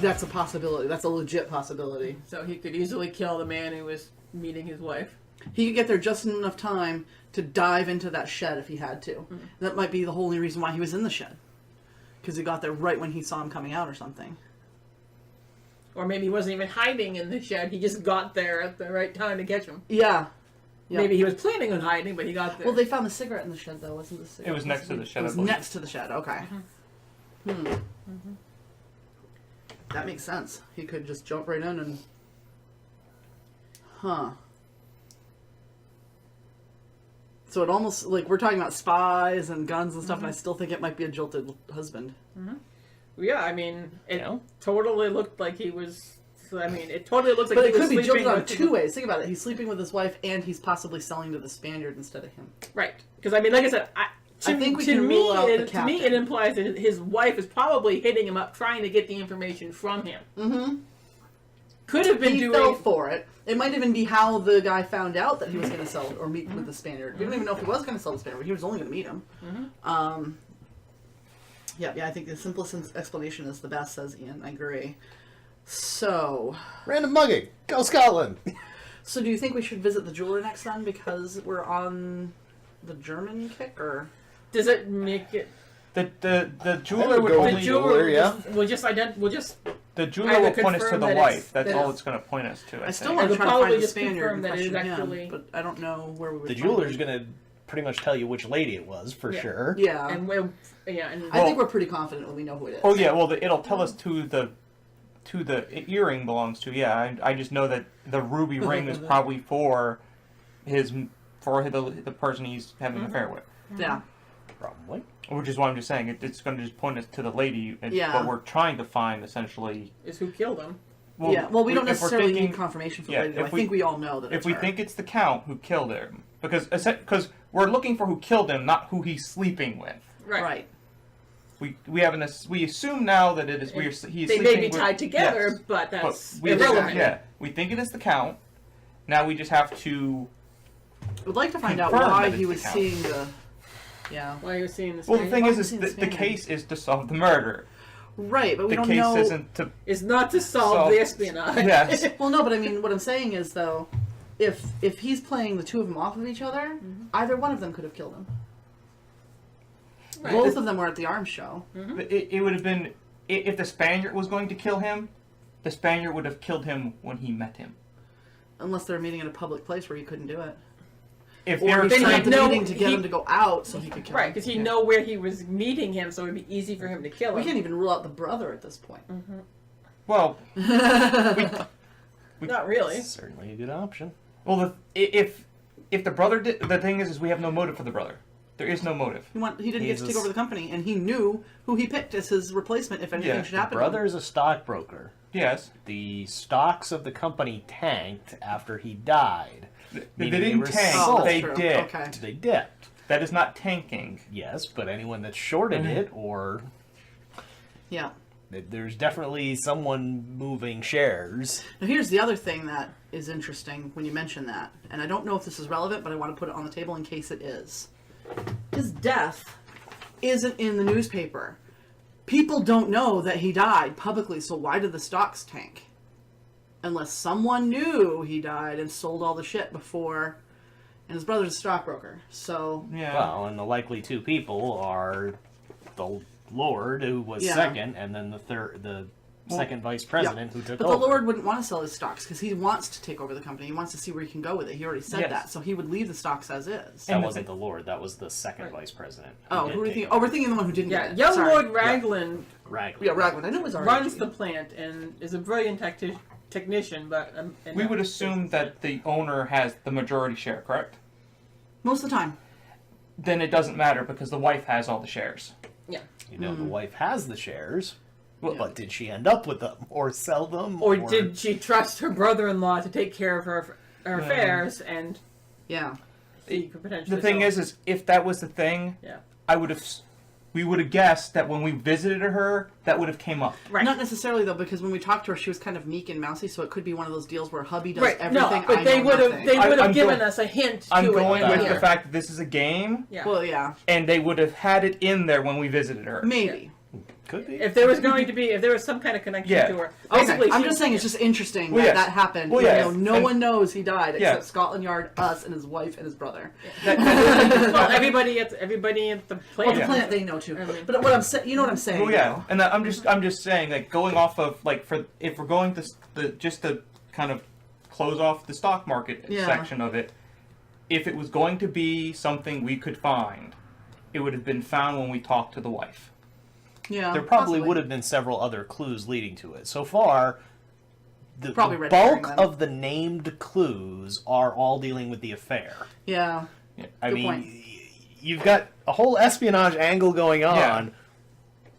That's a possibility. That's a legit possibility. So he could easily kill the man who was meeting his wife. He could get there just in enough time to dive into that shed if he had to. Mm-hmm. That might be the only reason why he was in the shed. Because he got there right when he saw him coming out or something. Or maybe he wasn't even hiding in the shed. He just got there at the right time to catch him. Yeah. Yep. Maybe he was planning on hiding, but he got there. Well, they found the cigarette in the shed, though, wasn't the cigarette? It was next to the shed. It was next to the shed, okay. Mm-hmm. That makes sense. He could just jump right in and... Huh. So it almost, like, we're talking about spies and guns and stuff, and I still think it might be a jilted husband. Yeah, I mean, it totally looked like he was... I mean, it totally looks like but he was sleeping. But it could be jilted on two ways. Think about it. He's sleeping with his wife, and he's possibly selling to the Spaniard instead of him. Right. Because, I mean, like I said, I think we can rule out the captain. To me, it implies that his wife is probably hitting him up, trying to get the information from him. Mm-hmm. Could have been he fell for it. It might even be how the guy found out that he was going to sell or meet with the Spaniard. We don't even know if he was going to sell the Spaniard. He was only going to meet him. Yeah, I think the simplest explanation is the best, says Ian. I agree. So... Random mugging. Go Scotland! So do you think we should visit the jeweler next time because we're on the German kick, or... Does it make it... The jeweler would only... The jeweler will just... The jeweler will point us to the wife. That's all it's going to point us to, I still want to try to find the Spaniard and question him, but I don't know where we would The jeweler's going to pretty much tell you which lady it was, for sure. Yeah. And I think we're pretty confident when we know who it is. Oh, yeah, well, it'll tell us who the earring belongs to. Yeah, I just know that the ruby ring is probably for the person he's having an affair with. Yeah. Probably. Which is why I'm just saying it's going to just point us to the lady. What we're trying to find, essentially, is who killed him. Well, we don't necessarily need confirmation for the lady. I think we all know that it's her. If we think it's the Count who killed him, because we're looking for who killed him, not who he's sleeping with. Right. We assume now that it is he's they sleeping may be tied together, but that's irrelevant. We think it is the Count. Now we just have to. We'd like to find out why he was seeing the. Yeah. Why you're seeing this? Well, the thing is the case is to solve the murder. Right, but we don't know. The case isn't to. It's not to solve the espionage. Yes. Well, no, but I mean, what I'm saying is though, if he's playing the two of them off of each other, either one of them could have killed him. Right. Both of them were at the arms show. It would have been if the Spaniard was going to kill him, the Spaniard would have killed him when he met him. Unless they're meeting in a public place where he couldn't do it. If or he tried the meeting to get him to go out so he could kill him. Right, because he'd know where he was meeting him, so it would be easy for him to kill him. We can't even rule out the brother at this point. Well, not really. Certainly a good option. Well, if the brother did, the thing is we have no motive for the brother. There is no motive. He didn't get to take over the company, and he knew who he picked as his replacement if anything should happen. The brother is a stockbroker. Yes. The stocks of the company tanked after he died. They didn't tank. They dipped. Okay. They dipped. That is not tanking. Yes, but anyone that shorted it or... Yeah. There's definitely someone moving shares. Now here's the other thing that is interesting when you mention that, and I don't know if this is relevant, but I want to put it on the table in case it is. His death isn't in the newspaper. People don't know that he died publicly, so why did the stocks tank? Unless someone knew he died and sold all the shit before. And his brother's a stockbroker, so... Yeah. Well, and the likely two people are the Lord, who was second, and then the second vice president who took over. But the Lord wouldn't want to sell his stocks because he wants to take over the company. He wants to see where he can go with it. He already said that, so he would leave the stocks as is. That wasn't the Lord. That was the second vice president. Oh, who are we thinking? Oh, we're thinking the one who didn't get it. Young Sorry. Lord Raglan. Yeah, Raglan. I know it was runs the plant and is a brilliant technician, but... we would assume that the owner has the majority share, correct? Most of the time. Then it doesn't matter because the wife has all the shares. Yeah. You know, the wife has the shares, but did she end up with them or sell them? Or did she trust her brother-in-law to take care of her affairs and... Yeah. He could potentially the thing is if that was the thing, we would have guessed that when we visited her, that would have came up. Right. Not necessarily, though, because when we talked to her, she was kind of meek and mousy, so it could be one of those deals where hubby does everything. No, but they would have given us a hint to it. I'm going with the fact that this is a game. Yeah. Well, yeah. And they would have had it in there when we visited her. Maybe. Could be. If there was some kind of connection Yeah. to her, Okay, basically, I'm she- just saying it's just interesting Well, that yes. that happened. Well, even yes. though no And- one knows he died Yeah. except Scotland Yard, us, and his wife and his brother. well, everybody at the Well, planet. the Yeah. planet they know too. I mean- But what I'm saying, you know what I'm saying? Well, yeah, though. and I'm just saying, like, going off of like if we're going to just to kind of close off the stock market Yeah. section of it, if it was going to be something we could find, it would have been found when we talked to the wife. Yeah, There probably possibly. would have been several other clues leading to it. So far, the Probably red herring, bulk then. of the named clues are all dealing with the affair. Yeah. Yeah. I Good mean, point. you've got a whole espionage angle going on, Yeah.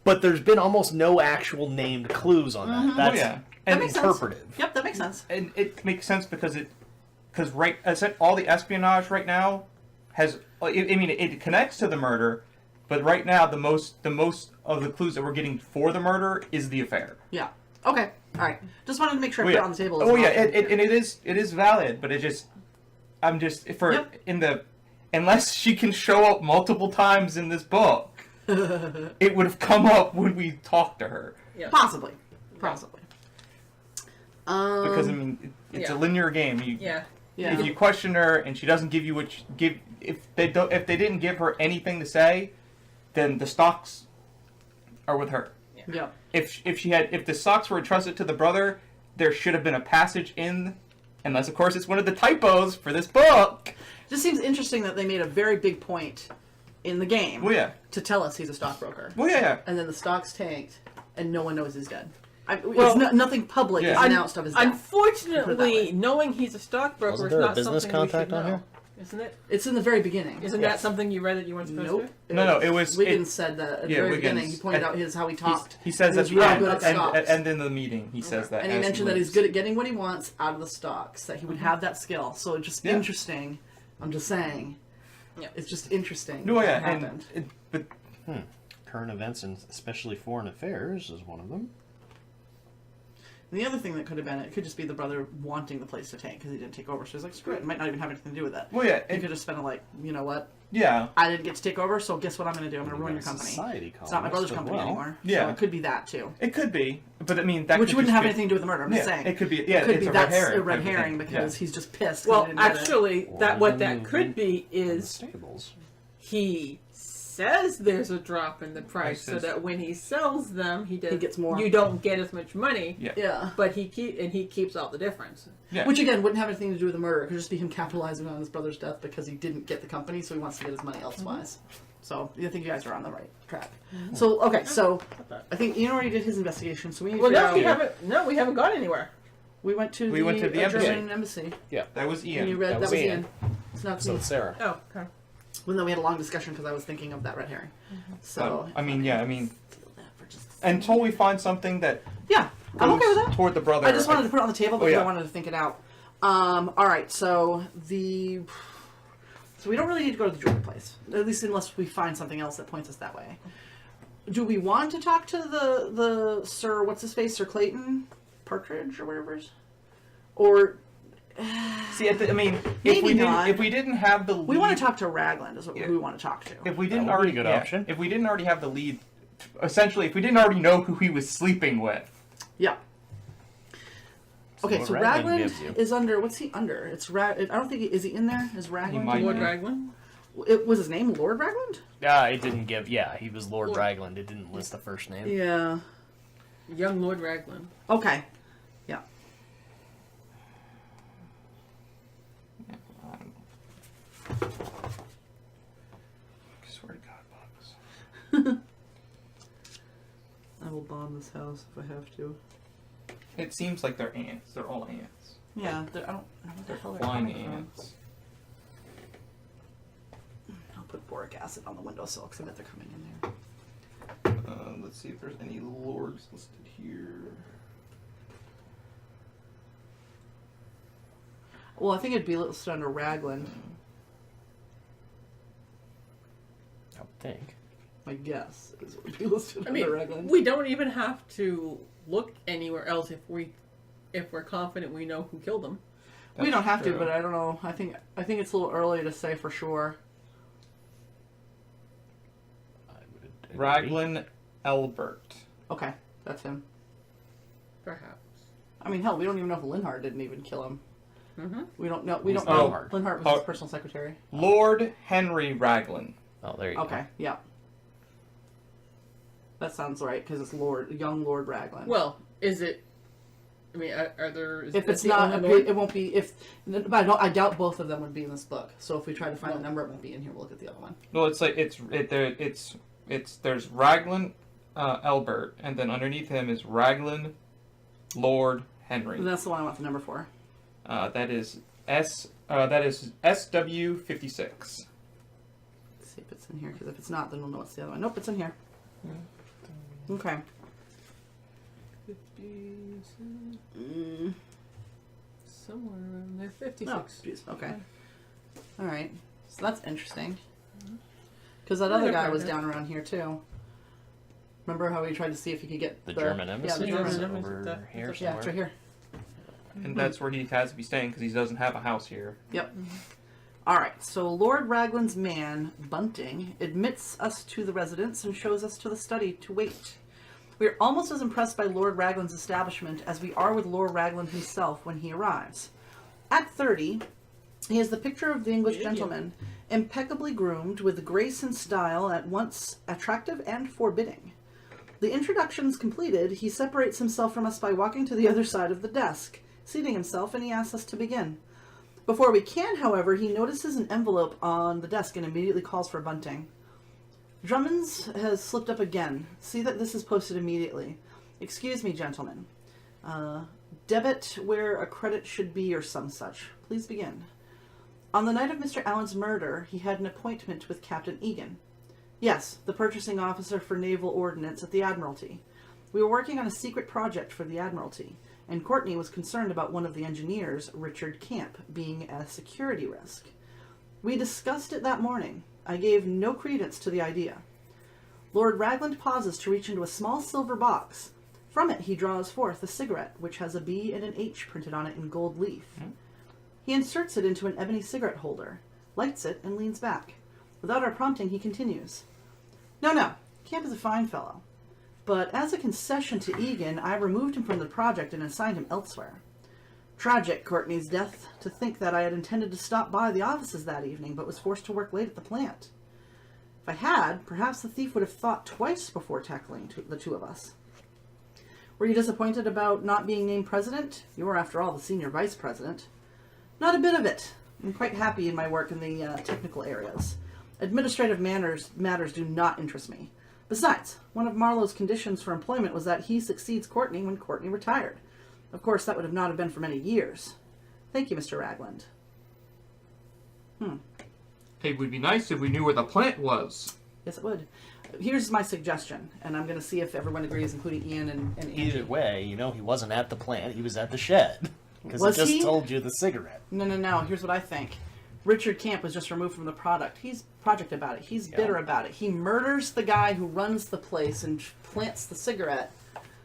but there's been almost no actual named clues on that. Mm-hmm. That's Oh, yeah. That makes sense. interpretive. Yep, that makes sense. And it makes sense because I said all the espionage right now has. I mean, it connects to the murder, but right now the most of the clues that we're getting for the murder is the affair. Yeah. Okay. All right. Just wanted to make sure I Oh, put yeah. it on the table. As Oh an yeah, option. and it is valid, but I'm just Yep. unless she can show up multiple times in this book, it would have come up when we talked to her. Yeah. Possibly. Because I mean, it's a Yeah. linear game. Yeah. Yeah. If you question her and she doesn't give you if they didn't give her anything to say, then the stocks are with her. Yeah. If the stocks were entrusted to the brother, there should have been a passage in, unless of course it's one of the typos for this book. Just seems interesting that they made a very big point in the game Well, yeah. to tell us he's a stockbroker, Well, yeah. and then the stocks tanked, and no one knows he's dead. Well, Nothing public yeah. is announced of his death. Put it that Unfortunately, way. knowing he's a stockbroker Wasn't is there a not business something we should contact on know. here? Isn't it? It's in the very beginning. Isn't Yes. that something you read that you weren't supposed Nope. to? No, it was. Wiggins said that at the yeah, very Wiggins. beginning. He pointed out how he talked. He says and at he's the really end, good at stocks. and in the meeting, he says that. And he as mentioned that he's leaves. good at getting what he wants out of the stocks, that he would have that skill. So it's just Yeah. interesting. I'm just saying. Yeah. It's just interesting. No, that yeah, that and happened. but Current events and especially foreign affairs is one of them. And the other thing that could have been, it could just be the brother wanting the place to tank because he didn't take over. So he's like, screw it. It might not even have anything to do with it. well, yeah, He could have spent it like, you know what? yeah, I didn't get to take over, so guess what I'm going to do? I'm going to ruin your You've got a company. society It's not my brother's columnist as company well. anymore. Yeah. So it could be that too. it could be, but I mean that Which could wouldn't just have be- anything to do with the murder. I'm just saying. It could be, yeah, It could it's be a that's red herring. a red type of thing. herring because Yeah. he's just pissed. 'cause Well, he didn't get it. actually, Or what the that could movement be in the is stables. he says there's a drop in the price, so Prices. that when he sells them, he gets more. You don't get as much money, Yeah. Yeah. but he keeps all the difference. Yeah. Which again wouldn't have anything to do with the murder. It could just be him capitalizing on his brother's death because he didn't get the company, so he wants to get his money elsewise. So I think you guys are on the right track. So okay, so I think Ian already did his investigation. So we need to Well, figure no, out. we haven't gone anywhere. We went to We went to the embassy. German embassy. That was And Ian. you read That that was was Ian. Ian. It's not So me. Sarah. Oh, okay. Well, then we had a long discussion because I was thinking of that red herring. So I mean, yeah, I mean, steal that for just a second. until we find something that Yeah, I'm okay with goes that. toward the brother. I just wanted to put it on the table because yeah. I wanted to think it out. All right, so we don't really need to go to the jewelry place, at least unless we find something else that points us that way. Do we want to talk to the Sir what's his face, Sir Clayton Partridge or whatever it is? Or See, I mean, Maybe not. if we didn't have the lead, we want to talk to Ragland is what Yeah. we want to talk to. If we didn't That would already be a good option. if we didn't already have the lead, essentially, if we didn't already know who he was sleeping with, Yeah. Okay, what so Ragland Ragland gives you. is under. What's he under? It's I don't think is he in there? Is Ragland? might in Lord be. there? Raglan? It was his name Lord Ragland? It didn't give. Yeah, he was Lord Lord. Ragland. It didn't list the first name. Yeah. Young Lord Raglan. Okay. Yeah. I swear to God, Bob. I will bomb this house if I have to. It seems like they're ants. They're all ants. Yeah, I don't know what the hell they're Flying coming from. ants. I'll put boric acid on the windowsill because I bet they're coming in there. Let's see if there's any lords listed here. Well, I think it'd be listed under Ragland. I would think. My guess is it would be listed I mean, under Ragland. we don't even have to look anywhere else if we're confident we know who killed him. We don't have to, true. but I don't know. I think it's a little early to say for sure. I would agree. Raglan, Elbert. Okay, that's him. Perhaps. I mean, hell, we don't even know if Linhart didn't even kill him. Mm-hmm. We don't know. We Who's don't know. Linhart? Linhart was his personal secretary. Lord Henry Raglan. Oh, there you Okay, yeah. That sounds right because it's young Lord Raglan. Well, is it? I mean, are there? If it's not, it won't be. But I doubt both of them would be in this book. So if we try to find the number, it won't be in here. We'll look at the other one. Well, it's like there's Raglan Elbert, and then underneath him is Raglan Lord Henry. And that's the one I want the number for. That is SW56. Let's see if it's in here, because if it's not, then we'll know it's the other one. Nope, it's in here. Okay. 50, somewhere around there. 56. Oh, geez. Okay. All right. So that's interesting. Because that other guy was down around here too. Remember how we tried to see if he could get The German embassy Yeah, the is German over here Yeah, it's right here. And that's where he has to be staying because he doesn't have a house here. Yep. All right. So Lord Raglan's man, Bunting, admits us to the residence and shows us to the study to wait. We are almost as impressed by Lord Raglan's establishment as we are with Lord Raglan himself when he arrives. At 30, he is the picture of the English gentleman, impeccably groomed with grace and style at once attractive and forbidding. The introductions completed, he separates himself from us by walking to the other side of the desk, seating himself, and he asks us to begin. Before we can, however, he notices an envelope on the desk and immediately calls for Bunting. Drummond's has slipped up again. See that this is posted immediately. Excuse me, gentlemen. Debit where a credit should be or some such. Please begin. On the night of Mr. Allen's murder, he had an appointment with Captain Egan. Yes, the purchasing officer for naval ordnance at the Admiralty. We were working on a secret project for the Admiralty, and Courtney was concerned about one of the engineers, Richard Camp, being a security risk. We discussed it that morning. I gave no credence to the idea. Lord Raglan pauses to reach into a small silver box. From it he draws forth a cigarette, which has a B and an H printed on it in gold leaf. He inserts it into an ebony cigarette holder, lights it, and leans back. Without our prompting, he continues. No, Camp is a fine fellow. But as a concession to Egan, I removed him from the project and assigned him elsewhere. Tragic, Courtney's death, to think that I had intended to stop by the offices that evening, but was forced to work late at the plant. If I had, perhaps the thief would have thought twice before tackling the two of us. Were you disappointed about not being named president? You were, after all, the senior vice president. Not a bit of it. I'm quite happy in my work in the technical areas. Administrative matters do not interest me. Besides, one of Marlowe's conditions for employment was that he succeeds Courtney when Courtney retired. Of course, that would not have been for many years. Thank you, Mr. Ragland. It would be nice if we knew where the plant was. Yes, it would. Here's my suggestion, and I'm going to see if everyone agrees, including Ian and Angie. Either way, he wasn't at the plant. He was at the shed. Because Was I just he? told you the cigarette. No. Here's what I think. Richard Camp was just removed from the project about it. He's bitter about it. He murders the guy who runs the place and plants the cigarette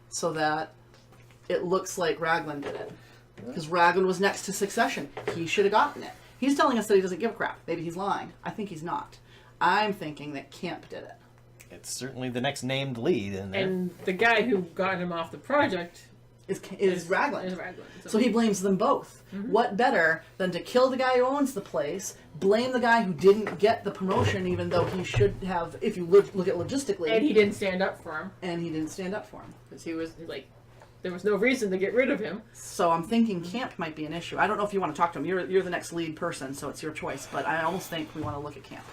so that it looks like Raglan did it. Because Raglan was next to succession. He should have gotten it. He's telling us that he doesn't give a crap. Maybe he's lying. I think he's not. I'm thinking that Camp did it. It's certainly the next named lead in there. And the guy who got him off the project Is Raglan. Is Raglan. So he blames them both. What better than to kill the guy who owns the place, blame the guy who didn't get the promotion even though he should have, if you look at logistically. And he didn't stand up for him. Because he was like, there was no reason to get rid of him. So I'm thinking Camp might be an issue. I don't know if you want to talk to him. You're the next lead person, so it's your choice. But I almost think we want to look at Camp.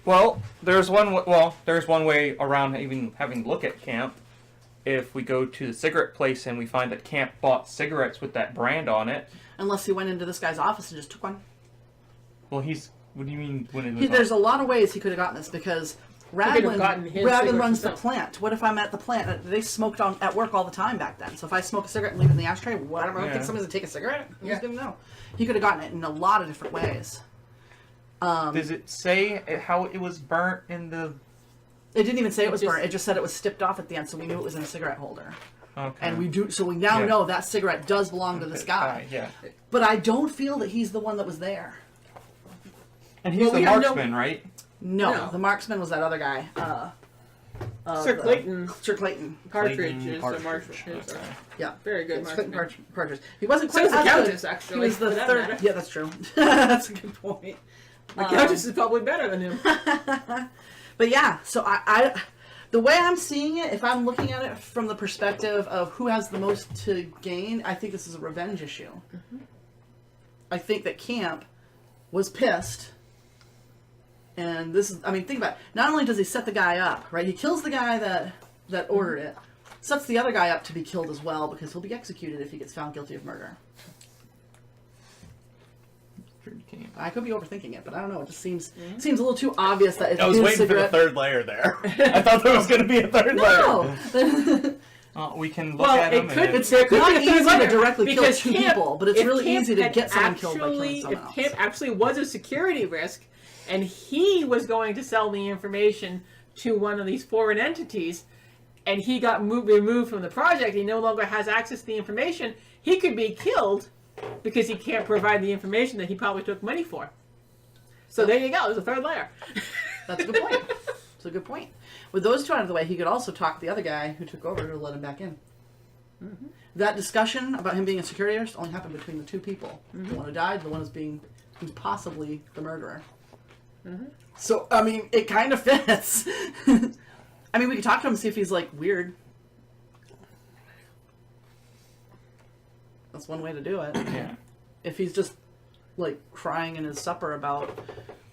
Well, there's one way around even having to look at Camp. If we go to the cigarette place and we find that Camp bought cigarettes with that brand on it. Unless he went into this guy's office and just took one. Well, what do you mean when it was There's a lot of ways he could have gotten this because Raglan runs the plant. What if I'm at the plant? They smoked at work all the time back then. So if I smoke a cigarette and leave it in the ashtray, whatever, I don't think somebody's going to take a cigarette. Who's going to know? He could have gotten it in a lot of different ways. Does it say how it was burnt in the... It didn't even say it was burnt. It just said it was stipped off at the end, so we knew it was in a cigarette holder. Okay. And we now know that cigarette does belong to this guy. Yeah. But I don't feel that he's the one that was there. And he's the marksman, right? No, the marksman was that other guy. Sir Clayton Sir Clayton. Partridge Clayton is Partridge. a marksman. Is a Yeah. very good It's Clayton marksman. Partridge. He wasn't So quite is the as good. Countess, actually. He was the for that third. matter. Yeah, that's true. That's a good point. The Countess is probably better than him. But yeah, so I the way I'm seeing it, if I'm looking at it from the perspective of who has the most to gain, I think this is a revenge issue. Mm-hmm. I think that Camp was pissed. And this is, I mean, think about it. Not only does he set the guy up, right? He kills the guy that ordered it, sets the other guy up to be killed as well because he'll be executed if he gets found guilty of murder. I could be overthinking it, but I don't know. It just seems a little too obvious that it's I was his waiting cigarette. for the third layer there. I thought there was going to be a third layer. No, We can look Well, at it them. could. it's there could not be a third easy to layer, directly kill because two Camp- people, but it's if really Camp easy to had get someone killed by killing someone If else. Camp actually was a security risk, and he was going to sell the information to one of these foreign entities, and he got removed from the project, he no longer has access to the information, he could be killed because he can't provide the information that he probably took money for. So there you go. There's a third layer. That's a good point. That's a good point. With those two out of the way, he could also talk the other guy who took over to let him back in. Mm-hmm. That discussion about him being a security risk only happened between the two people. The one who died, the one who's possibly the murderer. Mm-hmm. So, I mean, it kind of fits. I mean, we could talk to him and see if he's, like, weird. That's one way to do it. Yeah. If he's just, like, crying in his supper about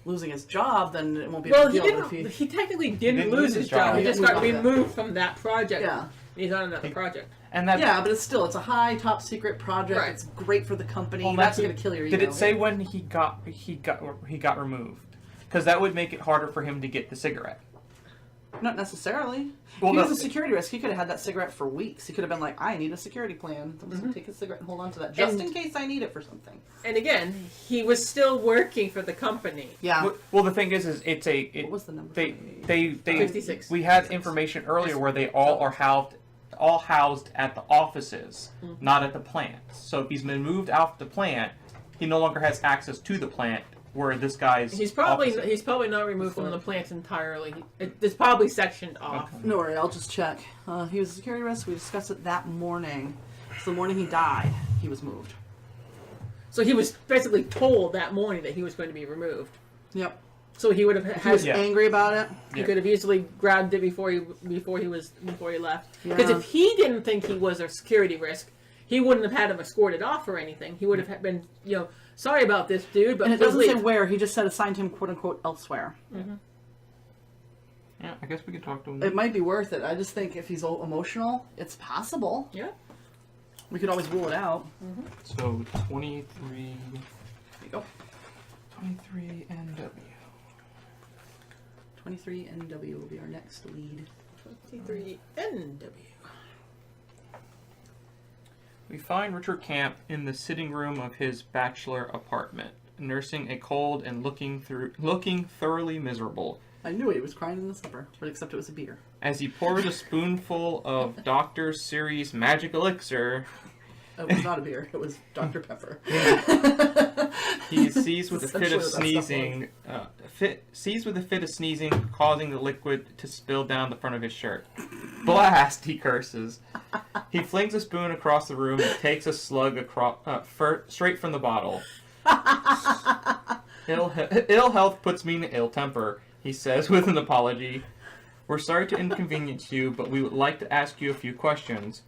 losing his job, then it won't be a Well, big he deal. But didn't. if He technically didn't didn't lose his job. He He just got got moved on removed from that project. Yeah. He's on another project. And that, Yeah, but it's a high top secret project. Right. It's great for the company. Well, that's that's- going to kill your ego. did it say when he got removed? Because that would make it harder for him to get the cigarette. Not necessarily. Well, he was no- a security risk. He could have had that cigarette for weeks. He could have been like, I need a security plan. I'm just going to take a cigarette and hold on to that just in case I need it for something. And again, he was still working for the company. Yeah. Well, the thing is What was the number? they 56. We had information earlier where they all are housed at the offices, not at the plants. So if he's been moved out the plant, he no longer has access to the plant. Where this guy's He's probably opposite. not removed from the plants entirely. It's probably sectioned off. No worry, I'll just check. He was a security risk. We discussed it that morning. So the morning he died, he was moved. So he was basically told that morning that he was going to be removed. Yep. So he would have He was had. Yeah. angry about it. He Yeah. could have easily grabbed it before he left. Because Yeah. if he didn't think he was a security risk, he wouldn't have had him escorted off or anything. He would have been, sorry about this, dude, but And it please doesn't say leave. where. He just said assigned him, quote unquote, elsewhere. Yeah, I guess we could talk to him. It might be worth it. I just think if he's emotional, it's possible. Yeah. We could always rule it out. So 23. There you go. 23 NW. 23 NW will be our next lead. 23 NW. We find Richard Camp in the sitting room of his bachelor apartment, nursing a cold and looking thoroughly miserable. I knew it. He was crying in the supper, but except it was a beer. As he pours a spoonful of Dr. Siri's magic elixir, It was not a beer. It was Dr. Pepper. he seized with a fit of Essentially what that stuff sneezing. Seized with a fit of sneezing, causing the liquid to spill down the front of his shirt. Blast! He curses. He flings a spoon across the room and takes a slug straight from the bottle. Ill health puts me in ill temper, he says with an apology. We're sorry to inconvenience you, but we would like to ask you a few questions.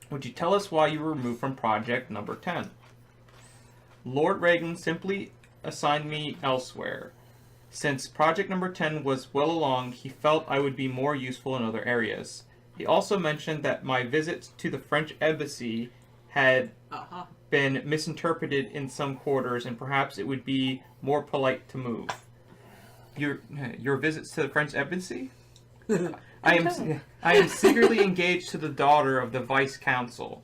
Would you tell us why you were removed from project number 10? Lord Reagan simply assigned me elsewhere. Since project number 10 was well along, he felt I would be more useful in other areas. He also mentioned that my visits to the French embassy had been misinterpreted in some quarters, and perhaps it would be more polite to move. Your visits to the French embassy? I am secretly engaged to the daughter of the vice consul.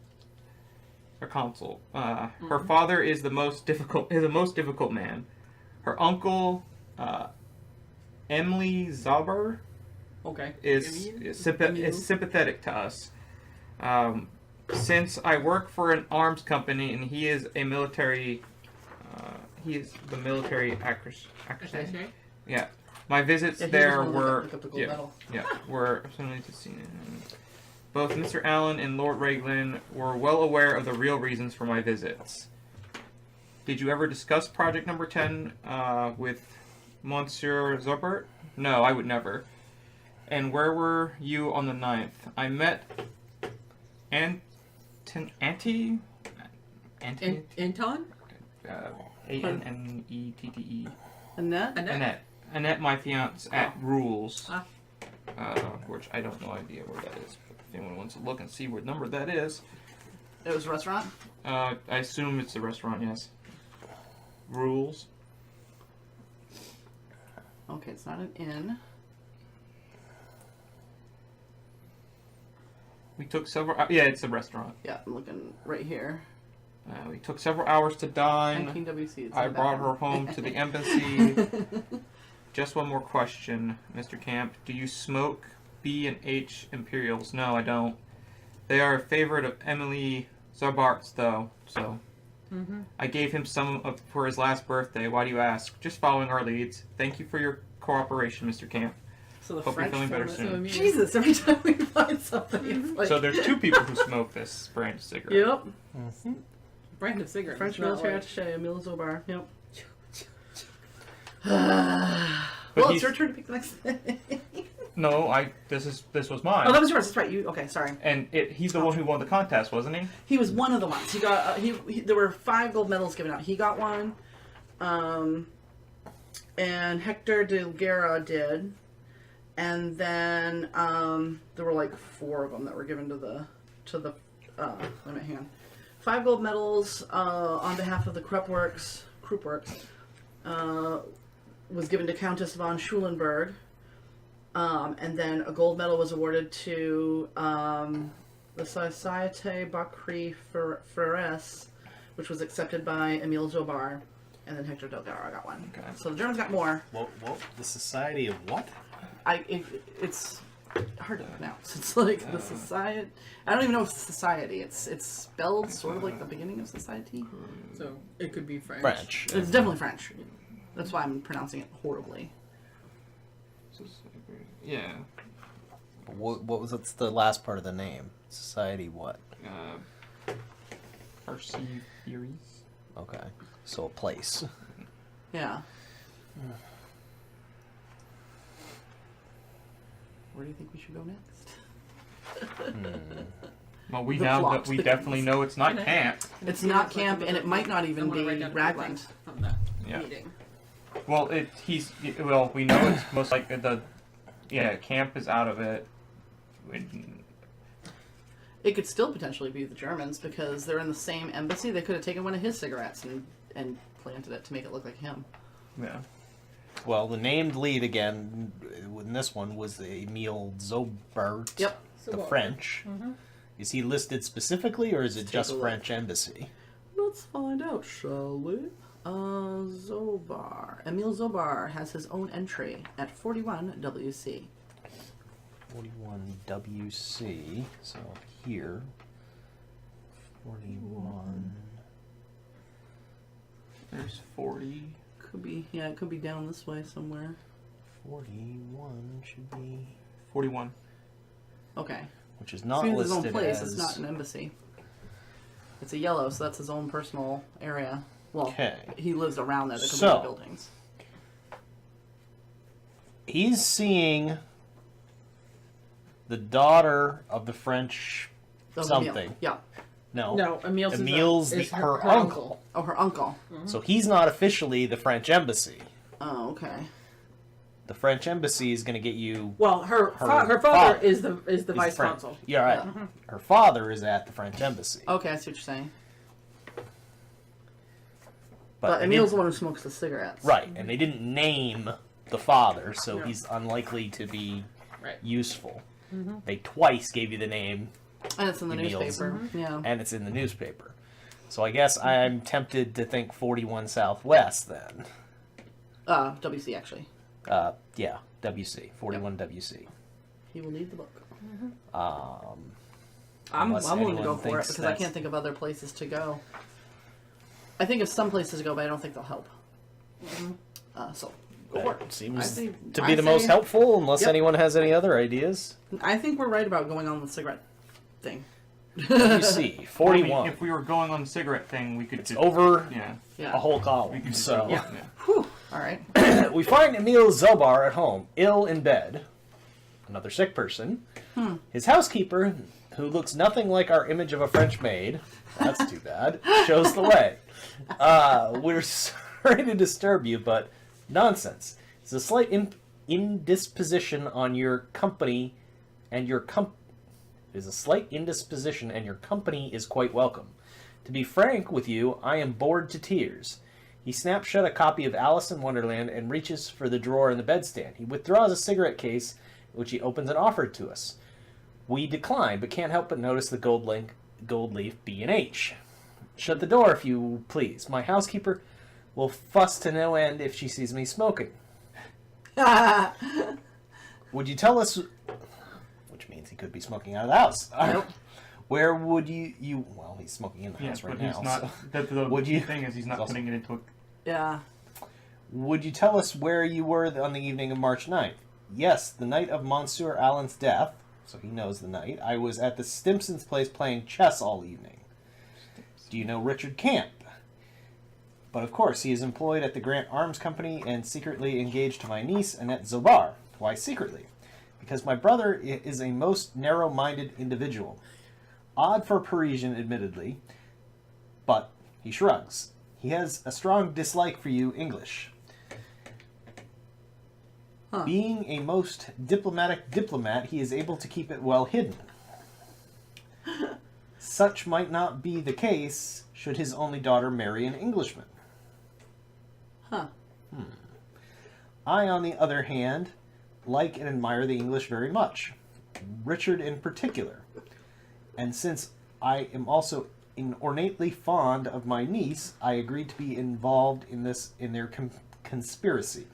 Or consul. Her father is a most difficult man. Her uncle, Emily Zauber, Okay. is sympathetic to us. Since I work for an arms company and he is a military, he is the military attaché. Yeah. My visits Yeah, he there was one that were picked up the gold medal. were similarly to see. Both Mr. Allen and Lord Raglan were well aware of the real reasons for my visits. Did you ever discuss Project Number 10 with Monsieur Zorbert? No, I would never. And where were you on the 9th? I met Anton? Anton? Annette? Annette? Annette, my fiance, at Rules. Ah. Which I don't know idea where that is. But if anyone wants to look and see what number that is. It was a restaurant? I assume it's a restaurant, yes. Rules. Okay, it's not an inn. We took several... yeah, it's a restaurant. Yeah, I'm looking right here. We took several hours to dine. 19WC. It's I in the brought her bathroom. home to the embassy. Just one more question, Mr. Camp. Do you smoke B and H Imperials? No, I don't. They are a favorite of Emily Zarbart's, though, so... I gave him some for his last birthday. Why do you ask? Just following our leads. Thank you for your cooperation, Mr. Camp. So the Hope you're French feeling better form soon. Jesus, every time we find something, it's like... So there's 2 people who smoke this brand of cigarette. Yep. Brand of cigarette. French It's not military like- attaché, Emile Zobar. Yep. But Well, it's he's- your turn to pick the next thing. No, this was mine. Oh, that was yours. That's right. You okay? Sorry. And he's the one who won the contest, wasn't he? He was one of the ones. He got. There were 5 gold medals given out. He got one. And Hector de Guerra did. And then there were like 4 of them that were given to the. Let me hang on. 5 gold medals on behalf of the Krupp Works. Was given to Countess von Schulenburg. And then a gold medal was awarded to the Société Bacri Frères, which was accepted by Emile Zobar, and then Hector Delgado got one. Okay. So the Germans got more. What? The Society of what? It's hard to pronounce. It's like the society. I don't even know if it's society. It's spelled sort of like the beginning of society. So it could be French. French. It's definitely French. That's why I'm pronouncing it horribly. Yeah. What was it's the last part of the name? Society what? RC theories. Okay. So a place. Yeah. Where do you think we should go next? Well, we The now plot we thickens. definitely know it's not camp. It's not camp, and it might not I even wanna be write down a few Ragland. things from that Yeah. meeting. Well, we know it's most likely camp is out of it. It could still potentially be the Germans because they're in the same embassy. They could have taken one of his cigarettes and planted it to make it look like him. Yeah. Well, the named lead again in this one was Emile Zobert, Yep. the Zobert. French. Is he listed specifically, or is it Let's just take a look. French embassy? Let's find out, shall we? Zobar. Emile Zobar has his own entry at 41 WC. 41 WC. So here, 41. There's 40. Could be, yeah, it could be down this way somewhere. 41 should be, 41. Okay. which is As not soon as his listed own place, as. it's not an embassy. It's a yellow, so that's his own personal area. Well, Okay. he lives around there. There could So- be buildings. He's seeing the daughter of the French Oh, something. Emile. Yeah. No. No, Emile's is her uncle. Oh, her uncle. So he's not officially the French embassy. Oh, okay. The French embassy is going to get you. Well, her Her father father is the he's vice French. consul. Yeah, right. Her father is at the French embassy. Okay, I see what you're saying. But But they Emile's didn't- the one who smokes the cigarettes. right, and they didn't name the father, so Yeah. he's unlikely to be Right. useful. They twice gave you the name, And it's in the Emile's. newspaper. Yeah. and it's in the newspaper. So I guess I'm tempted to think 41 Southwest then. WC, actually. Yeah, WC, 41 WC. He will need the book. Um, I'm Unless willing to anyone go for it thinks because I that's- can't think of other places to go. I think of some places to go, but I don't think they'll help. So, Go for it. That seems I think- to I be the most say- helpful, unless Yep. anyone has any other ideas. I think we're right about going on the cigarette thing. You see, 41. I mean, if we were going on the cigarette thing, we could It's just, over Yeah. Yeah. a whole We column. could just So yeah. Whew. All right. we find Emil Zobar at home, ill in bed. Another sick person. His housekeeper, who looks nothing like our image of a French maid, that's too bad, shows the way. We're sorry to disturb you, but nonsense. It's a slight indisposition on your company, and your is a slight indisposition, and your company is quite welcome. To be frank with you, I am bored to tears. He snaps shut a copy of Alice in Wonderland and reaches for the drawer in the bedstand. He withdraws a cigarette case, which he opens and offers to us. We decline, but can't help but notice the gold leaf B&H. Shut the door, if you please. My housekeeper will fuss to no end if she sees me smoking. Would you tell us... Which means he could be smoking out of the house. Nope. Where would you... Well, he's smoking in the Yeah, house right but now. he's not. So. The Would you- thing is, he's not Also- putting it into a. Yeah. Would you tell us where you were on the evening of March 9th? Yes, the night of Monsieur Allen's death, so he knows the night. I was at the Stimpson's place playing chess all evening. Do you know Richard Camp? But of course, he is employed at the Grant Arms Company and secretly engaged to my niece, Annette Zobar. Why secretly? Because my brother is a most narrow-minded individual. Odd for a Parisian, admittedly, but he shrugs. He has a strong dislike for you English. Huh. Being a most diplomatic diplomat, he is able to keep it well hidden. Such might not be the case should his only daughter marry an Englishman. Huh. I, on the other hand, like and admire the English very much. Richard in particular. And since I am also ornately fond of my niece, I agreed to be involved in their conspiracy.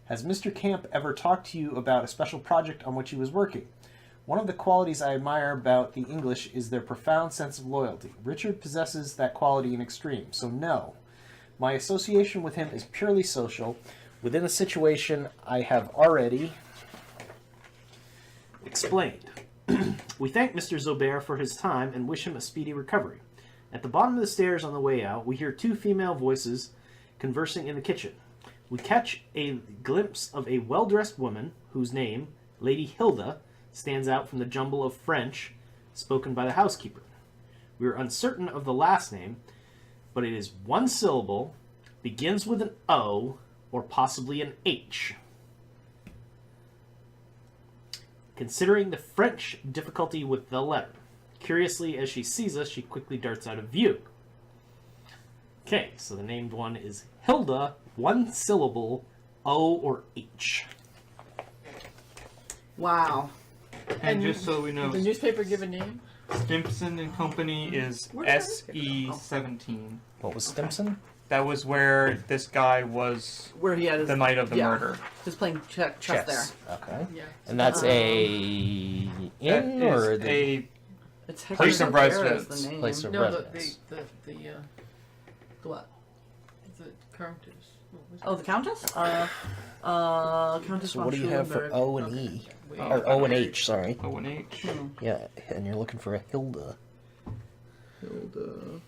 Has Mr. Camp ever talked to you about a special project on which he was working? One of the qualities I admire about the English is their profound sense of loyalty. Richard possesses that quality in extreme, so no. My association with him is purely social, within a situation I have already explained. We thank Mr. Zobair for his time and wish him a speedy recovery. At the bottom of the stairs on the way out, we hear two female voices conversing in the kitchen. We catch a glimpse of a well-dressed woman whose name, Lady Hilda, stands out from the jumble of French spoken by the housekeeper. We are uncertain of the last name, but it is one syllable, begins with an O, or possibly an H. Considering the French difficulty with the letter. Curiously, as she sees us, she quickly darts out of view. Okay, so the named one is Hilda, one syllable, O or H. Wow. And just so we know, Did the newspaper give a name? Stimpson and Company is Where did I SE17. What was Stimpson? That was where this guy was Where he had his the night of the murder. He was playing chess there. Okay. Yeah. And that's a That inn is or the a It's Hector Place of Delgado is residence. the name. place of No, the residence? What? countess. What was Oh, the Countess? Countess So von what do you have for Schulenburg. O and Okay. E? Wait. Or O and H, sorry. O and H. Yeah, and you're looking for a Hilda. Hilda.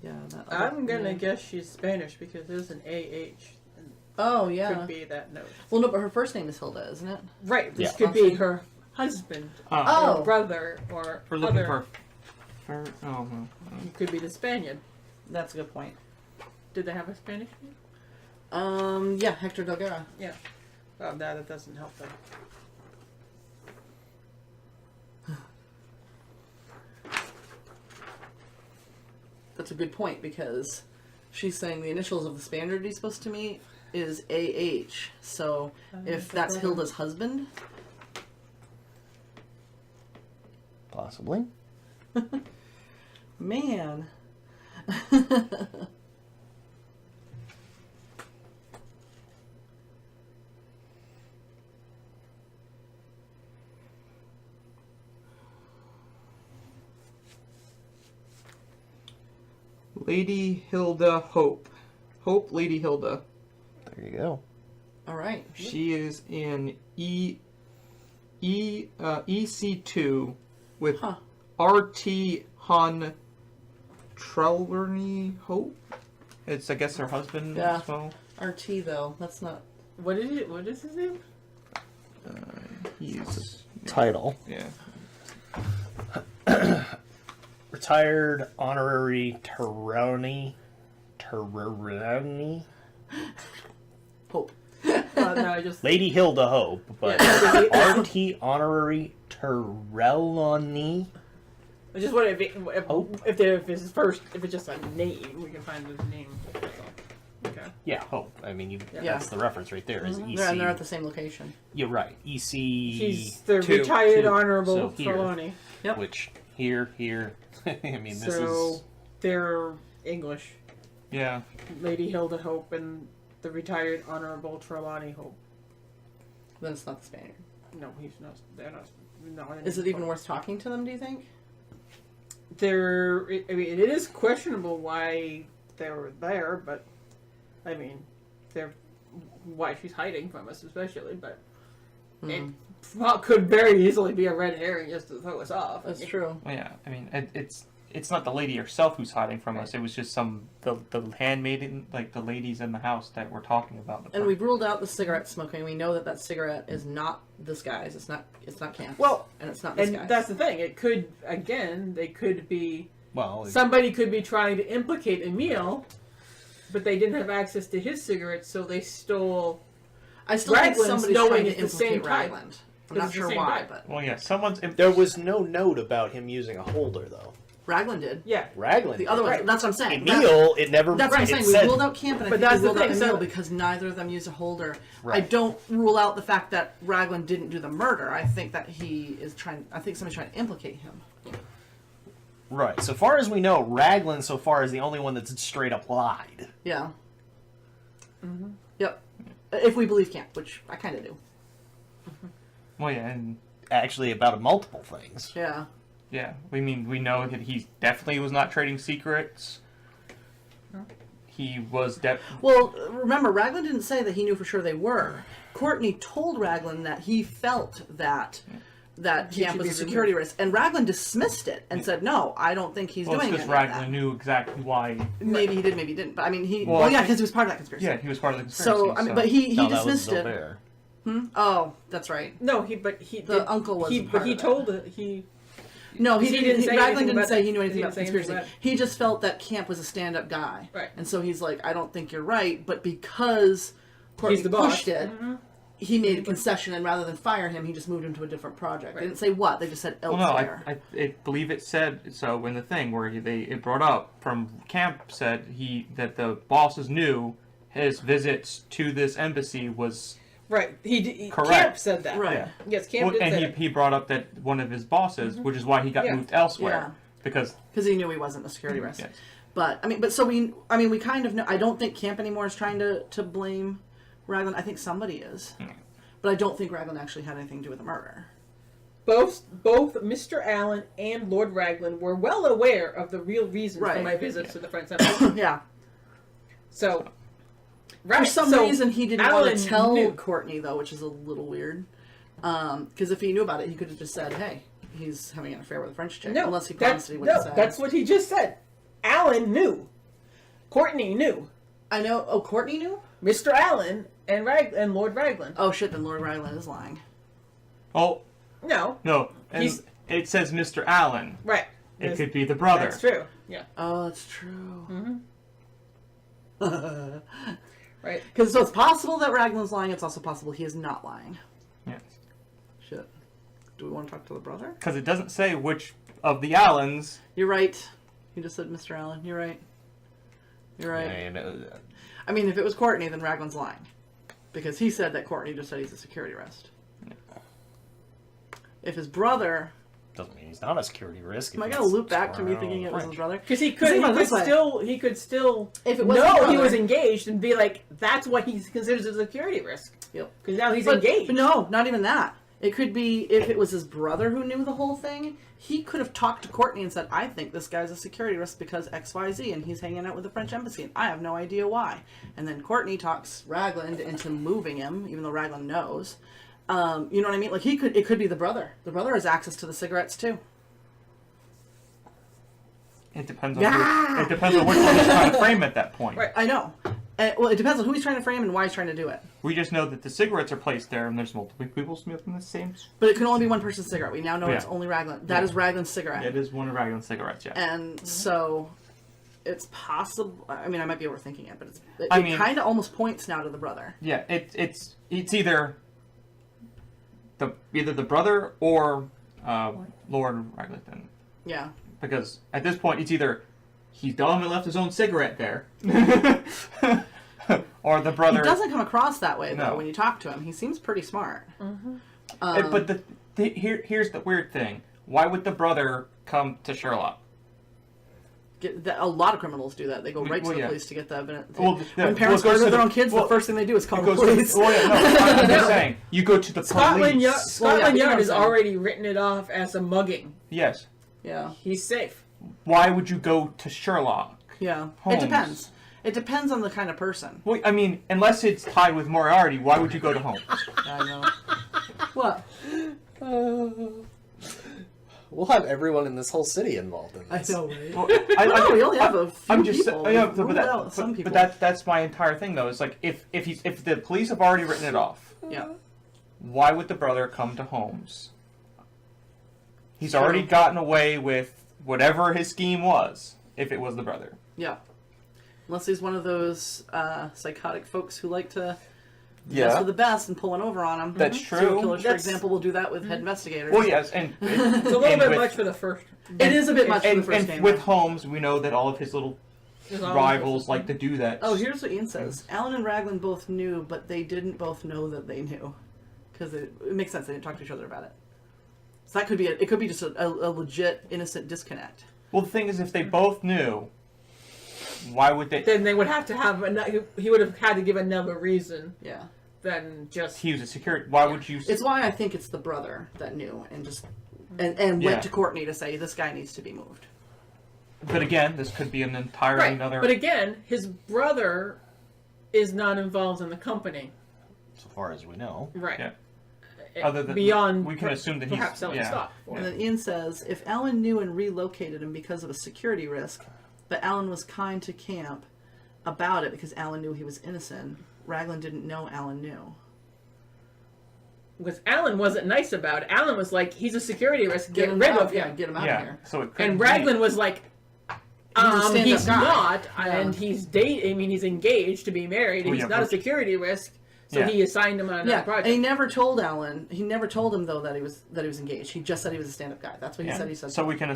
Yeah, that I'm gonna name. guess she's Spanish because there's an AH. Oh, yeah. Could be that note. Well, no, but her first name is Hilda, isn't it? Right. This Yeah. could be her husband, Oh. or brother, or We're looking other. for. Oh no. He could be the Spaniard. That's a good point. Did they have a Spanish name? Yeah, Hector Delgado. Yeah. Oh, no, that doesn't help them. That's a good point because she's saying the initials of the Spaniard he's supposed to meet is AH. So if that's Hilda's husband, Possibly. man. Lady Hilda Hope. Hope Lady Hilda. There you go. All right. She is in EC2 with RT Han Trelawney Hope. It's, I guess, her husband Yeah. as well. RT though. That's not. What is it? What is his name? He's Title. yeah. Retired honorary Terroni. Hope. No, just Lady Hilda Hope, but Yeah. RT honorary Terrelloni. I just wonder if it's first, if it's just a name, we can find his name. That's all. Okay. Yeah, Hope. I mean, Yeah. that's the reference right there. Is EC. They're at the same location. You're right. EC. He's the Two. retired Two. honorable So here. Trelawney. Yep. Which here. I mean, this So is. they're English. Yeah. Lady Hilda Hope and the retired honorable Trelawney Hope. Then it's not the Spaniard. No, he's not. They're not. No, Is it even worth talking to them? Do you think? I mean, it is questionable why they were there, but I mean, they're why she's hiding from us, especially. But it could very easily be a red herring just to throw us off. That's true. Well, yeah. I mean, it's not the lady herself who's hiding from us. It was just the handmaiden, like the ladies in the house that we're talking about. And we've ruled out the cigarette smoking. We know that cigarette is not this guy's. It's not Camp. Well, and it's not this and guy's. that's the thing. It could they could be. Well, Somebody could be trying to implicate Emil, but they didn't have access to his cigarettes, so they stole. I still think Raglan's somebody's knowing trying to it's the same implicate type. Ragland. I'm It's not the sure same why, type. but Well, yeah. Someone's. there was no note about him using a holder, though. Ragland did. Yeah, Raglan. The other one. Right. That's what I'm saying. Emil, it never. That's what I'm it saying. said- We ruled out Camp, and I But think that's we the ruled out thing, Emil so- because neither of them used a holder. I Right. don't rule out the fact that Ragland didn't do the murder. I think that he is trying. I think somebody's trying to implicate him. Right. So far as we know, Raglan so far is the only one that's straight up lied. Yeah. Yep. If we believe Camp, which I kind of do. Well, yeah, and Actually, about multiple things. Yeah. yeah. We know that he definitely was not trading secrets. He was Well, remember, Raglan didn't say that he knew for sure they were. Courtney told Raglan that he felt that He Camp should was be a security risk, and Raglan dismissed it and said, "No, I don't think he's Well, doing it's it." because Raglan knew exactly why. Maybe he did, maybe he didn't. But I mean, he. Well, Well, I yeah, think- because he was part of that conspiracy. Yeah, he was part of the conspiracy. So I mean, but he No, that was dismissed it. Zilbert. Oh, that's right. no, he The uncle was he, part but he of it. told it. He No, he He didn't. didn't say Raglan anything didn't about say it. he knew anything He about the didn't say anything conspiracy. about He just felt that Camp was a stand-up guy, Right. and so he's like, "I don't think you're right," but because Courtney He's the boss. pushed it, he made a concession, and rather than fire him, he just moved him to a different project. They didn't say what; they just said Well, no, elsewhere. I believe it said so in the thing where it brought up from Camp said that the bosses knew his visits to this embassy was right. He Correct. Camp said that. Right. yeah. Yes, Camp did and say he, that. he brought up that one of his bosses, which is why he got Yeah. moved elsewhere Yeah. because Because he knew he wasn't a security risk. yes. But I mean, we kind of know. I don't think Camp anymore is trying to blame Raglan. I think somebody is, but I don't think Raglan actually had anything to do with the murder. Both Mr. Allen and Lord Raglan were well aware of the real reason for Right. my visits to the French Embassy. Yeah. So, For some reason, he didn't want Alan to tell knew. Courtney, though, which is a little weird. Because if he knew about it, he could have just said, "Hey, he's having an affair with a French chick." No, Unless he promised that he wouldn't say. that's what he just said. Alan knew. Courtney knew. I know. Oh, Courtney knew. Mr. Allen and Lord Raglan. Oh shit! Then Lord Raglan is lying. Oh No, no, and He's- it says Mr. Allen. right. It could be the brother. That's true. Yeah. Oh, that's true. Right. Because so it's possible that Raglan's lying. It's also possible he is not lying. Yes. Shit. Do we want to talk to the brother? Because it doesn't say which of the Allens. You're right. You just said Mr. Allen. You're right. You're right. And, I mean, if it was Courtney, then Raglan's lying. Because he said that Courtney just said he's a security arrest. If his brother... doesn't mean he's not a security risk. Am I going to loop back to me thinking it was his brother? Because he think could about it this way. still If it was his know he brother- was engaged and be like, that's what he considers a security risk. Yep. Because now he's But engaged. no, not even that. It could be if it was his brother who knew the whole thing, he could have talked to Courtney and said, I think this guy's a security risk because XYZ, and he's hanging out with the French embassy, and I have no idea why. And then Courtney talks Ragland into moving him, even though Ragland knows. You know what I mean? Like, it could be the brother. The brother has access to the cigarettes, too. It depends on it depends on which one he's trying to frame at that point. Right. I know. Well, it depends on who he's trying to frame and why he's trying to do it. We just know that the cigarettes are placed there, and there's multiple people smoking the same. But it can only be one person's cigarette. We now know Yeah. it's only Ragland. That is Ragland's cigarette. It is one of Ragland's cigarettes, yeah. And so it's possible. I mean, I might be overthinking it, but it kind of almost points now to the brother. Yeah, it's either the brother or Lord Ragland. Yeah. Because at this point, it's either he's dumb and left his own cigarette there, or the brother. He doesn't come across that way, though, No. when you talk to him. He seems pretty smart. But here's the weird thing. Why would the brother come to Sherlock? A lot of criminals do that. They go right to the yeah. police to get the evidence. Well, when parents go to their own kids, the first thing they do is call the police. No, I'm just saying. You go to the Scotland police. Scotland you know Yard what has I'm saying. already written it off as a mugging. Yes. Yeah. He's safe. Why would you go to Sherlock? Yeah. Holmes. It depends. It depends on the kind of person. Well, I mean, unless it's tied with Moriarty, why would you go to Holmes? I know. What? We'll have everyone in this whole city involved in I this. know, right? Well, No, we only have a few I'm just people. yeah, Rule out some people. but that's my entire thing though. It's like if the police have already written it off, Yeah. why would the brother come to Holmes? He's True. already gotten away with whatever his scheme was. If it was the brother, Yeah. Unless he's one of those psychotic folks who like to mess with the best and pull one over on them. That's Serial true. killers, for That's- example, will do that with head investigators. well, yes, and It's a little bit much for the first. It is a bit much for the and, first and game. with though. Holmes, we know that all of his little rivals like to do that. Oh, here's what Ian says. Alan and Raglan both knew, but they didn't both know that they knew. Because it makes sense. They didn't talk to each other about it. So that could be it could be just a legit innocent disconnect. Well, the thing is, if they both knew, why would they? Then they would have to have he would have had to give another reason Yeah. than just. He was a security. Why would you? It's why I think it's the brother that knew and just and Yeah. went to Courtney to say this guy needs to be moved. But again, this could be an entirely Right, another. but again, his brother is not involved in the company. So far as we know. Right. Yeah. Other than beyond, we can assume that he's perhaps selling stock. And then Ian says, if Alan knew and relocated him because of a security risk, but Alan was kind to Camp about it because Alan knew he was innocent, Raglan didn't know Alan knew. Because Alan wasn't nice about it. Alan was like, he's a security risk, get him rid out, of him. Yeah, get him out Yeah. of here. So it could And be- Raglan was like, a stand-up he's guy. not, Yeah. and he's dating. I mean, he's engaged to be married. And Oh, he's yeah, not a but- security risk, so Yeah. he assigned him on another Yeah, project. and he never told Alan. He never told him though that he was engaged. He just said he was a stand-up guy. That's what he Yeah. said. He said. So we can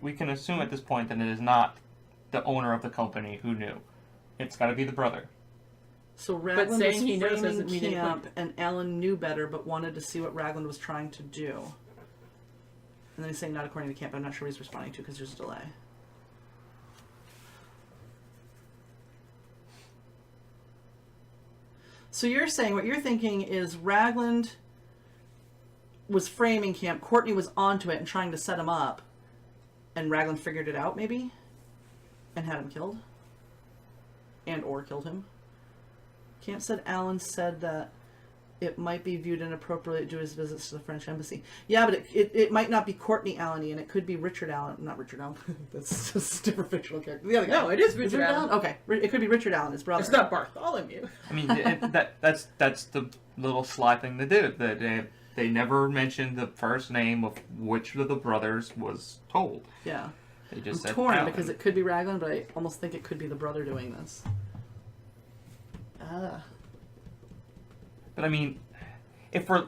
we can assume at this point that it is not the owner of the company who knew. It's got to be the brother. So Raglan was saying he knows framing doesn't mean Camp, and Alan knew better, but wanted to see what Raglan was trying to do. And then he's saying not according to Camp. I'm not sure what he's responding to because there's a delay. So you're saying what you're thinking is Ragland was framing Camp, Courtney was onto it and trying to set him up, and Ragland figured it out maybe, and had him killed, and or killed him. Camp said Alan said that it might be viewed inappropriately to his visits to the French embassy. Yeah, but it might not be Courtney Allen-y, and it could be Richard Allen. Not Richard Allen. That's just a different fictional character. The other guy. No, it is Richard Allen. Okay, it could be Richard Allen, his brother. It's not Bartholomew. I mean, that's the little sly thing they did. That they never mentioned the first name of which of the brothers was told. Yeah. They just I'm said torn Alan. because it could be Raglan, but I almost think it could be the brother doing this. But I mean, if we're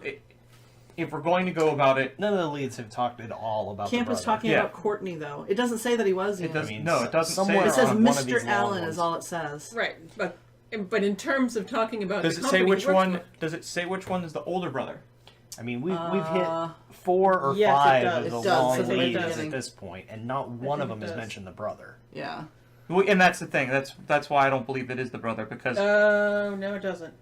going to go about it, None of the leads have talked at all about Camp the was brother. talking Yeah. about Courtney, though. It doesn't say that he was. it Ian. doesn't. mean, No, it doesn't say. somewhere It says on one of Mr. these long Allen ones. is all it says. Right, but in terms of talking about Does the it say company which he works one? with- Does it say which one is the older brother? I mean, we've hit 4 or yes, it 5 does. of It the does, long says it right at the leads beginning. at this point, and not one of think them it has does. mentioned the brother. Yeah. Well, and that's the thing. That's why I don't believe it is the brother because No, it doesn't.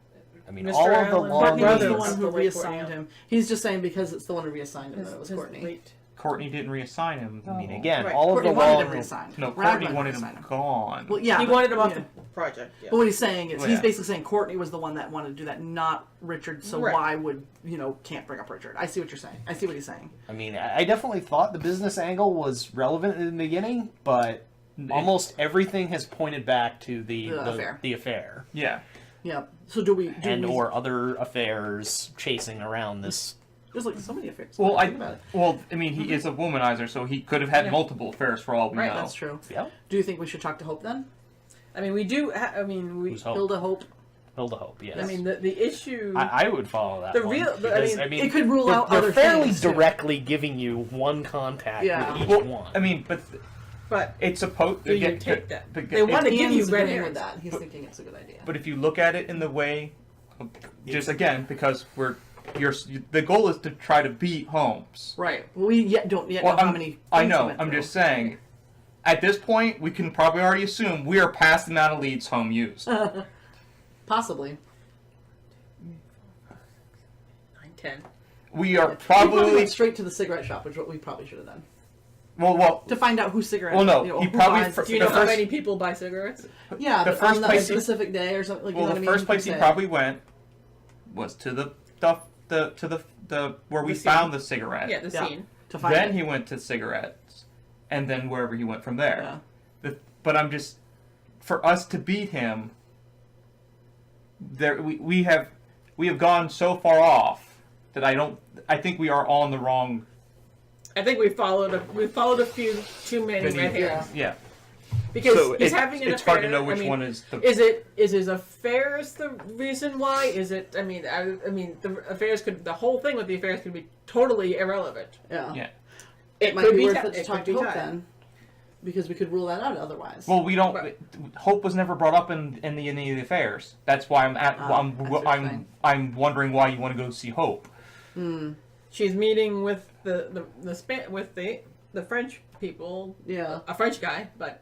I mean, Mr. all of the Allen, long Courtney was brother the leads. one who the way reassigned Courtney- him. He's just saying because it's the one who reassigned him that it was His Courtney. late- Courtney didn't reassign him. I mean, again, Right. all Courtney of the wanted long. him reassigned. No, Raglan Courtney wanted him reassigned gone. Well, yeah, he but- wanted him off yeah. the project. Yeah. But what he's saying is, Well, he's yeah. basically saying Courtney was the one that wanted to do that, not Richard. So Right. why would can't bring up Richard? I see what you're saying. I see what he's saying. I mean, I definitely thought the business angle was relevant in the beginning, but almost everything has pointed back to the affair. The affair. Yeah. Yeah. So do we? And or other affairs chasing around this. There's like so many affairs. Well, Think about it. I mean, he is a womanizer, so he could have had Yeah. multiple affairs for all we Right, know. That's true. Yep. Do you think we should talk to Hope then? I mean, we do. I mean, we. Who's Hope? Hilda Hope. Hilda Hope, yes. I mean, the issue. I would follow that The one. real- Because, I I mean, It could rule they're, out they're other fairly things, too. directly giving you one contact Yeah. with each Well, one. I mean, but but it's supposed Do you again, take that? but- They want to give you Ian's red agreeing herrings. with that. He's But- thinking it's a good idea. But if you look at it in the way, just again, because the goal is to try to beat Holmes. Right. Well, we don't yet Well, know how many. I things he know. went I'm through. just saying. At this point, we can probably already assume we are past the amount of leads Holmes used. Possibly. 9-10. We are We probably probably went straight to the cigarette shop, which is what we probably should have done well. to find out who cigarettes. Well, no, who he probably buys fir- Do you know The how first- many people buy cigarettes? Yeah, the but first on that place he- specific day or something. Like, Well, you know the what I mean? first place he Say. probably went was to the where we The scene. found the cigarette. Yeah, the Yeah. scene. to find Then it. he went to cigarettes, and then wherever he went from there. Yeah. But I'm just, for us to beat him, we have gone so far off that I think we are on the wrong. I think we followed a few too many red herrings. Yeah. Because So he's having an it's affair. hard to know which I mean, one is the. Is his affairs the reason why? Is it? I mean, the affairs the whole thing with the affairs could be totally irrelevant. Yeah. Yeah. It might could be worth ti- it to it talk could to be Hope tied. then, because we could rule that out otherwise. Well, we don't. Right. Hope was never brought up in any of the affairs. That's why I see what you're saying. I'm wondering why you want to go see Hope. She's meeting with the French people. Yeah. A French guy, but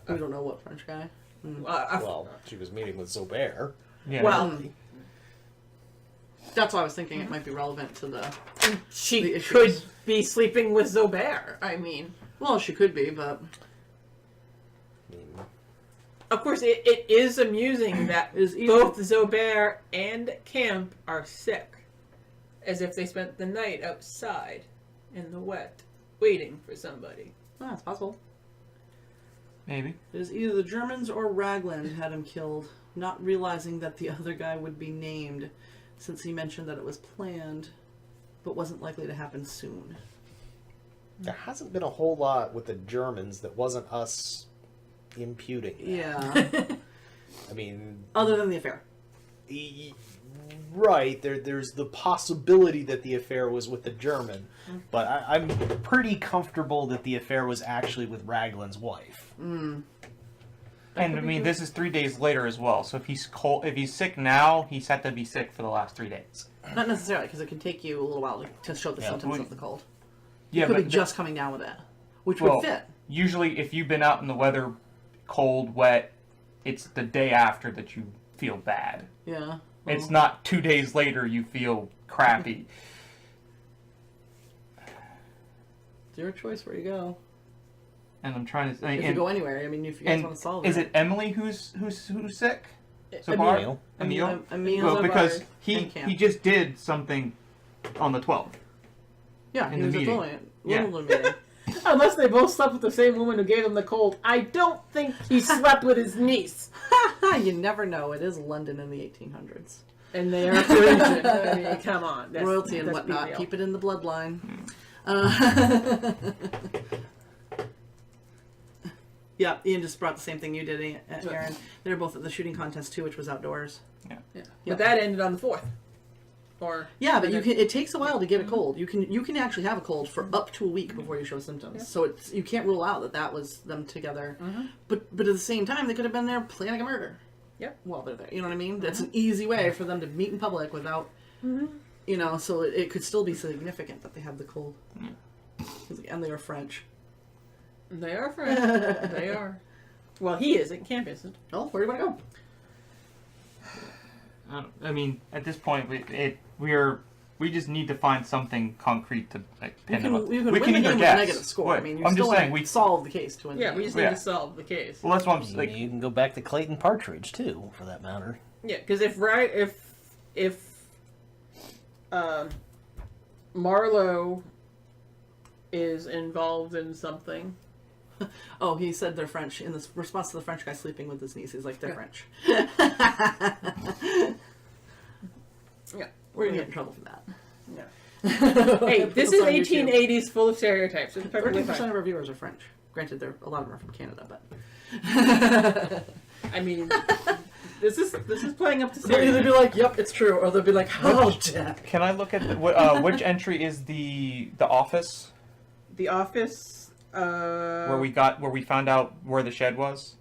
We don't know what French guy. well, she was meeting with Zobert. Yeah. well, That's why I was thinking it might be relevant to the. she the could issues. be sleeping with Zobert. I mean, Well, she could be, but of course, it is amusing that Is either- both Zobert and Camp are sick, as if they spent the night outside in the wet, waiting for somebody. it's possible. Maybe. It is either the Germans or Raglan had him killed, not realizing that the other guy would be named, since he mentioned that it was planned, but wasn't likely to happen soon. There hasn't been a whole lot with the Germans that wasn't us imputing that. Yeah. I mean, Other than the affair. right, there's the possibility that the affair was with the German, but I'm pretty comfortable that the affair was actually with Raglan's wife. And I mean, this is 3 days later as well. So if he's sick now, he's had to be sick for the last 3 days. Not necessarily, because it can take you a little while to show the Yeah, symptoms we- of the cold. Yeah, Could be but just coming down with it, which well, would fit. usually if you've been out in the weather, cold, wet, it's the day after that you feel bad. Yeah. It's not 2 days later you feel crappy. It's your choice where you go. And I'm trying to think. If you go anywhere, I mean, if you guys want to solve is it Emily who's sick? So Emil. Emil? Emil. Well, because and Camp. he just did something on the 12th. Yeah, in he the was at the meeting. Wimbledon meeting. Unless they both slept with the same woman who gave him the cold. I don't think he slept with his niece. You never know. It is London in the 1800s. And they are Parisian. I mean, come on. Royalty and let's be whatnot. real. Keep it in the bloodline. Yeah, Ian just brought the same thing you did, Aaron. They were both at the shooting contest too, which was outdoors. Yeah. Yeah. But that ended on the 4th. Or Yeah, but you can. It takes a while to get a cold. You can actually have a cold for up to a week before you show symptoms. Yeah. So you can't rule out that was them together. But at the same time, they could have been there planning a murder. Yep. Well, they're there. You know what I mean? That's an easy way for them to meet in public without. You know, so it could still be significant that they have the cold. And they are French. They are French. They are. Well, he isn't. Camp isn't. Oh, where do you want to go? I mean, at this point, we just need to find something concrete to pin them up. You can win the game with a negative score. What? I mean, you I'm still just saying, we solve the case to win. Yeah, the we game. just need to solve the case. Well, that's what I'm like. You can go back to Clayton Partridge too, for that matter. Yeah, because if Marlowe is involved in something. Oh, he said they're French. In this response to the French guy sleeping with his niece, he's like, they're French. Yeah, We're gonna get in trouble for that. yeah. Hey, this is On YouTube. 1880s, full of stereotypes. It's perfectly 13% fine. of our viewers are French. Granted, a lot of them are from Canada, but I mean, this is playing up to they'll either stereotypes. be like, "Yep, it's true," or they'll be like, "Oh, Jack." Can I look at which entry is the office The Office. where we found out where the shed was?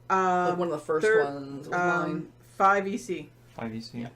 Like one of the first ones was mine. 5 EC. 5EC. Yeah.